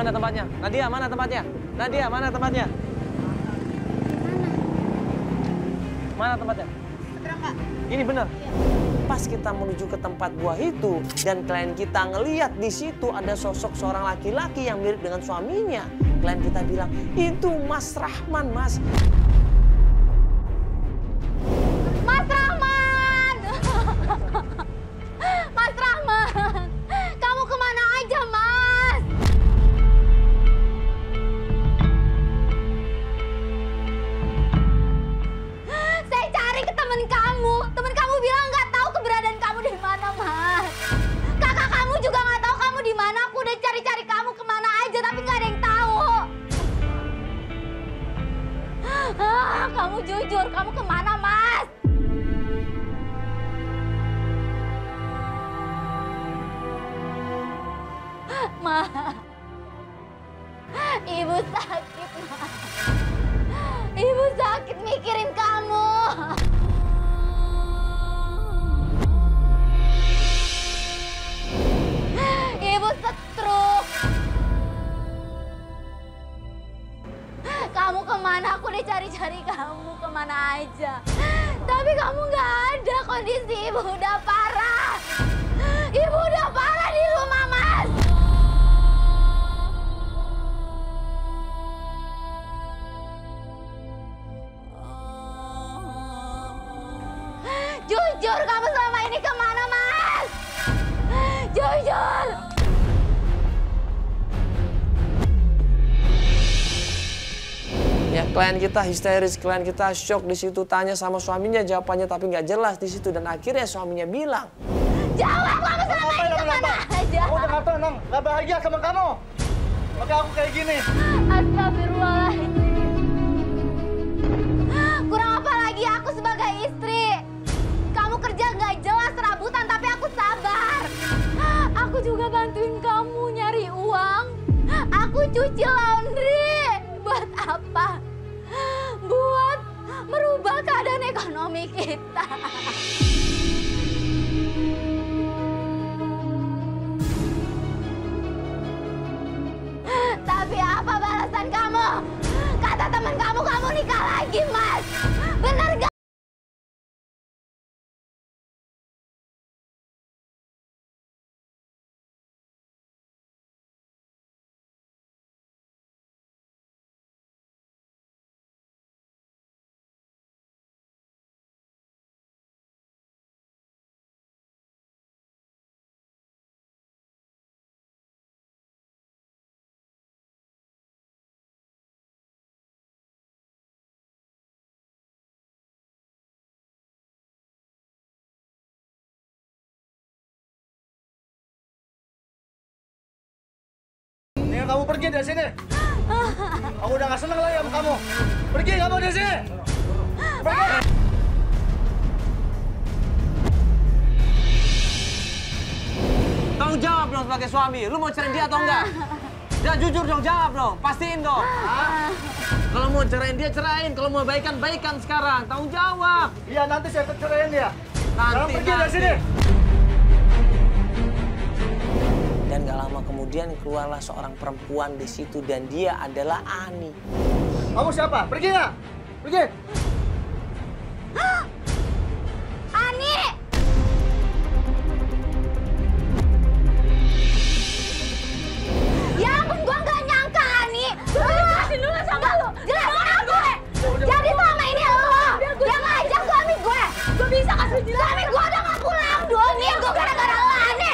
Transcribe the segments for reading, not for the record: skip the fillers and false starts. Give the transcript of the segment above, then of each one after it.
mana tempatnya? Nadia, mana tempatnya? Nadia, mana tempatnya? Mana tempatnya? Beneran, Kak? Ini benar. Iya. Pas kita menuju ke tempat buah itu dan klien kita ngeliat di situ ada sosok seorang laki-laki yang mirip dengan suaminya. Klien kita bilang, itu Mas Rahman, Mas. Mas Rahman! Mas Rahman! Kamu kemana aja, Mas? Saya cari ke temen kamu. Temen kamu bilang nggak tahu keberadaan kamu di mana, Mas. Kakak kamu juga nggak tahu kamu di mana. Aku udah cari-cari kamu kemana aja, tapi nggak ada yang tahu. Kamu jujur, kamu kemana, Mas? Ma, Ibu sakit, Ma. Ibu sakit mikirin kamu. Ibu stroke. Kamu kemana? Aku udah cari-cari kamu kemana aja. Tapi kamu nggak ada. Kondisi ibu udah parah. Ibu udah parah di rumah, Mas. Jujur, kamu selama ini kemana, Mas? Jujur. Ya, klien kita histeris, klien kita shock di situ, tanya sama suaminya, jawabannya tapi nggak jelas di situ dan akhirnya suaminya bilang, Jawab, kamu selama ini kemana aja? Aku udah nggak tenang, nggak bahagia sama kamu. Makanya aku kayak gini. Astagfirullahaladzim. Kurang apa lagi aku sebagai istri? Kamu kerja nggak jelas, serabutan, tapi aku sabar. Aku juga bantuin kamu nyari uang. Aku cuci laundry. Buat apa? Buat merubah keadaan ekonomi kita. Tapi apa balasan kamu? Kata teman kamu nikah lagi, Mas. Bener gak? Nih kamu pergi dari sini. Aku udah nggak seneng lagi sama kamu. Pergi kamu dari sini. Pergi. tanggung jawab dong sebagai suami, lu mau cerain dia atau enggak? Ya jujur dong, jawab dong, pastiin dong. Kalau mau cerain dia, cerain. Kalau mau baikan sekarang, tanggung jawab. Iya, nanti saya ceraiin dia. Sekarang Nanti, pergi dari sini. Dan gak lama kemudian keluarlah seorang perempuan di situ dan dia adalah Ani. Kamu siapa? Pergi nggak? Pergi. Ani! Ya ampun, gua nggak nyangka, Ani. Gua jelasin dulu sama lu. Jelasin apa? Jadi selama ini lo yang ngajak suami gue. Gue bisa kasih jelasin. Suami gue udah nggak pulang 2 minggu gara-gara lo, Ani.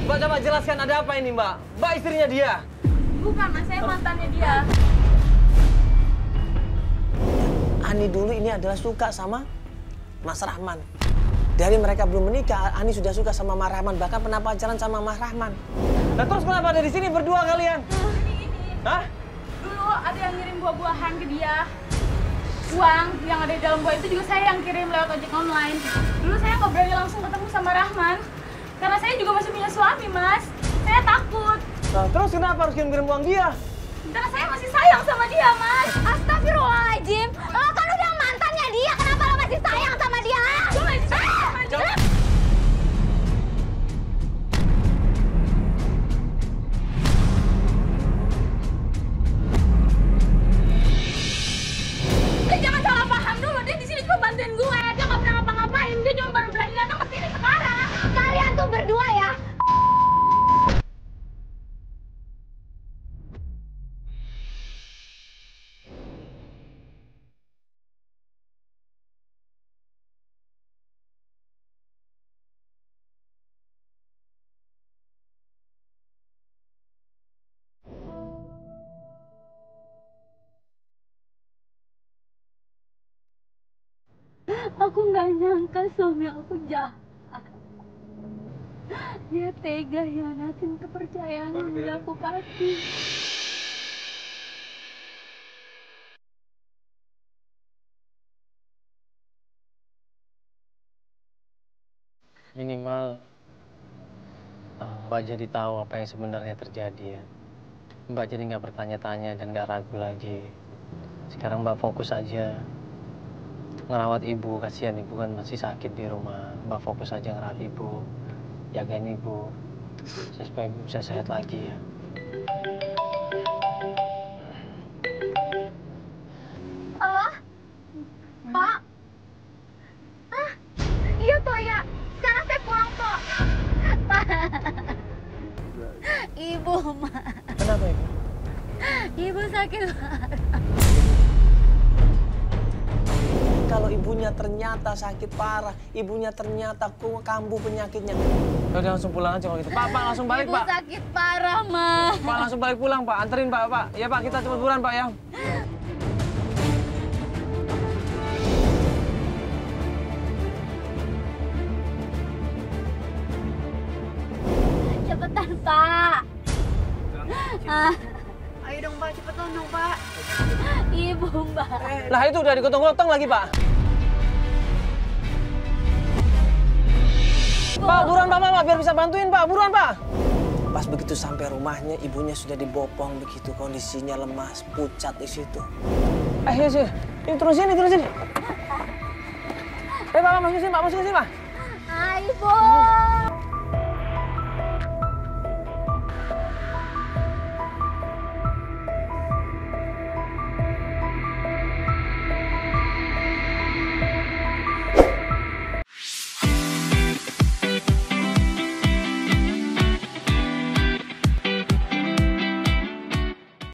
Mbak coba jelaskan ada apa ini Mbak? Mbak istrinya dia. Bukan, Mas, saya mantannya dia. Ani dulu ini adalah suka sama Mas Rahman. Dari mereka belum menikah, Ani sudah suka sama Mas Rahman, bahkan pernah pacaran sama Mas Rahman. Nah terus kenapa ada di sini berdua kalian? Ini. Hah? Dulu ada yang ngirim buah-buahan ke dia. Uang yang ada di dalam buah itu juga saya yang kirim lewat ojek online. Dulu saya nggak berani langsung ketemu sama Rahman. Karena saya juga masih punya suami, Mas. Saya takut. Nah terus kenapa harus kirim uang dia? Karena saya masih sayang sama dia, Mas. Astagfirullahaladzim. Lo kan udah mantannya dia, kenapa lo masih sayang sama dia? Gue masih sayang sama dia. Aku nggak nyangka suami aku jahat. Dia tega hianatin kepercayaan yang udah aku kasih. Minimal Mbak jadi tahu apa yang sebenarnya terjadi ya. Mbak jadi nggak bertanya-tanya dan nggak ragu lagi. Sekarang Mbak fokus aja ngerawat ibu, kasihan ibu kan masih sakit di rumah. Mbak fokus aja ngerawat ibu, jagain ibu supaya ibu bisa sehat lagi ya. Pak. Iya toh ya. Sekarang saya pulang toh. Ibu, Ma. Kenapa ibu? Ibu sakit. Kalau ibunya ternyata sakit parah, ibunya ternyata kambuh penyakitnya. Udah langsung pulang aja kalau gitu. Pak, langsung balik, Ibu Pak. sakit parah, Ma. Pak, langsung balik pulang, Pak. Anterin, Pak. Ya, Pak, kita cepet buruan, Pak, ya. Cepetan, Pak. Ayo dong Pak, cepetan dong Pak. Ibu, Mbak. Lah, itu udah digotong-gotong lagi, Pak. Pak, buruan, Pak, biar bisa bantuin, Pak. Buruan, Pak. Pas begitu sampai rumahnya, ibunya sudah dibopong begitu, kondisinya lemas, pucat di situ. Ayo sih, ini terusin. Pak, masuk sini, Pak, Pak. Ibu.